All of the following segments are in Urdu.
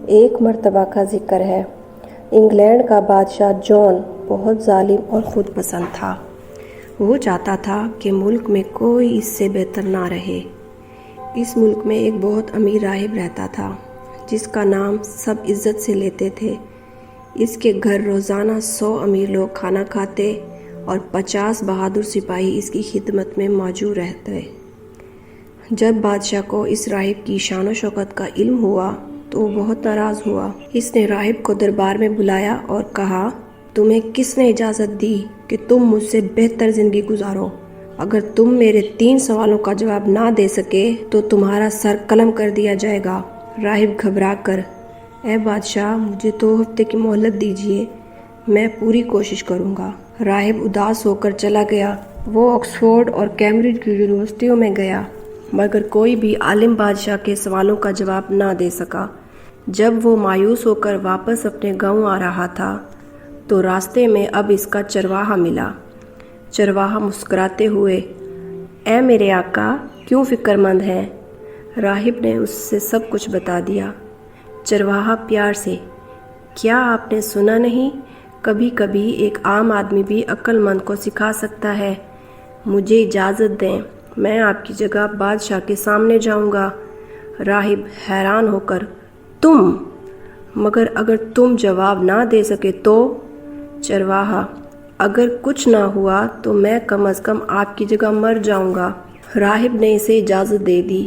ایک مرتبہ کا ذکر ہے، انگلینڈ کا بادشاہ جان بہت ظالم اور خود پسند تھا۔ وہ چاہتا تھا کہ ملک میں کوئی اس سے بہتر نہ رہے۔ اس ملک میں ایک بہت امیر راہب رہتا تھا جس کا نام سب عزت سے لیتے تھے۔ اس کے گھر روزانہ 100 امیر لوگ کھانا کھاتے اور 50 بہادر سپاہی اس کی خدمت میں موجود رہتے۔ جب بادشاہ کو اس راہب کی شان و شوکت کا علم ہوا تو وہ بہت ناراض ہوا۔ اس نے راہب کو دربار میں بلایا اور کہا، تمہیں کس نے اجازت دی کہ تم مجھ سے بہتر زندگی گزارو؟ اگر تم میرے 3 سوالوں کا جواب نہ دے سکے تو تمہارا سر قلم کر دیا جائے گا۔ راہب گھبرا کر، اے بادشاہ مجھے 2 ہفتے کی مہلت دیجیے، میں پوری کوشش کروں گا۔ راہب اداس ہو کر چلا گیا۔ وہ آکسفورڈ اور کیمبرج کی یونیورسٹیوں میں گیا مگر کوئی بھی عالم بادشاہ کے سوالوں کا جواب نہ دے سکا۔ جب وہ مایوس ہو کر واپس اپنے گاؤں آ رہا تھا تو راستے میں اب اس کا چرواہا ملا۔ چرواہا مسکراتے ہوئے، اے میرے آقا کیوں فکر مند ہیں؟ راہب نے اس سے سب کچھ بتا دیا۔ چرواہا پیار سے، کیا آپ نے سنا نہیں، کبھی کبھی ایک عام آدمی بھی عقل مند کو سکھا سکتا ہے۔ مجھے اجازت دیں، میں آپ کی جگہ بادشاہ کے سامنے جاؤں گا۔ راہب حیران ہو کر، تم؟ مگر اگر تم جواب نہ دے سکے تو؟ چرواہا، اگر کچھ نہ ہوا تو میں کم از کم آپ کی جگہ مر جاؤں گا۔ راہب نے اسے اجازت دے دی۔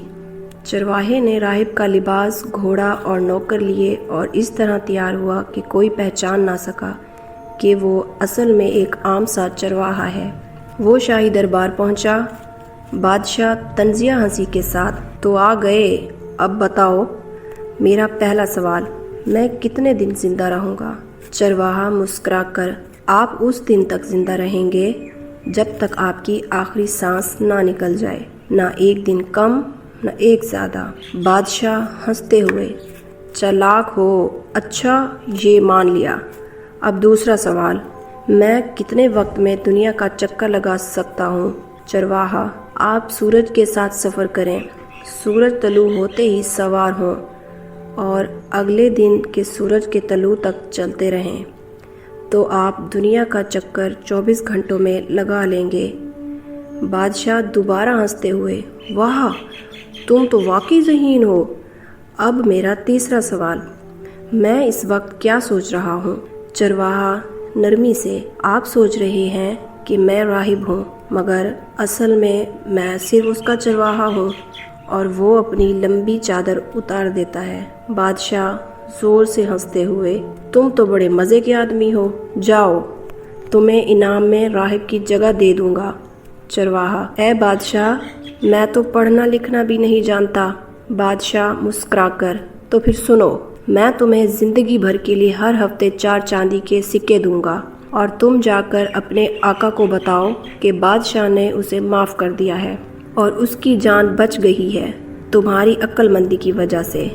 چرواہے نے راہب کا لباس، گھوڑا اور نوکر لیے اور اس طرح تیار ہوا کہ کوئی پہچان نہ سکا کہ وہ اصل میں ایک عام سا چرواہا ہے۔ وہ شاہی دربار پہنچا۔ بادشاہ طنزیہ ہنسی کے ساتھ، تو آ گئے، اب بتاؤ میرا پہلا سوال، میں کتنے دن زندہ رہوں گا؟ چرواہا مسکرا کر، آپ اس دن تک زندہ رہیں گے جب تک آپ کی آخری سانس نہ نکل جائے، نہ ایک دن کم نہ ایک زیادہ۔ بادشاہ ہنستے ہوئے، چالاک ہو، اچھا یہ مان لیا۔ اب دوسرا سوال، میں کتنے وقت میں دنیا کا چکر لگا سکتا ہوں؟ چرواہا، آپ سورج کے ساتھ سفر کریں، سورج طلوع ہوتے ہی سوار ہوں اور اگلے دن کے سورج کے طلوع تک چلتے رہیں تو آپ دنیا کا چکر 24 گھنٹوں میں لگا لیں گے۔ بادشاہ دوبارہ ہنستے ہوئے، واہ تم تو واقعی ذہین ہو۔ اب میرا تیسرا سوال، میں اس وقت کیا سوچ رہا ہوں؟ چرواہا نرمی سے، آپ سوچ رہے ہیں کہ میں راہب ہوں مگر اصل میں صرف اس کا چرواہا ہوں، اور وہ اپنی لمبی چادر اتار دیتا ہے۔ بادشاہ زور سے ہنستے ہوئے، تم تو بڑے مزے کے آدمی ہو، جاؤ تمہیں انعام میں راہب کی جگہ دے دوں گا۔ چرواہا، اے بادشاہ میں تو پڑھنا لکھنا بھی نہیں جانتا۔ بادشاہ مسکرا کر، تو پھر سنو، میں تمہیں زندگی بھر کے لیے ہر ہفتے 4 چاندی کے سکے دوں گا اور تم جا کر اپنے آقا کو بتاؤ کہ بادشاہ نے اسے معاف کر دیا ہے اور اس کی جان بچ گئی ہے تمہاری عقل مندی کی وجہ سے۔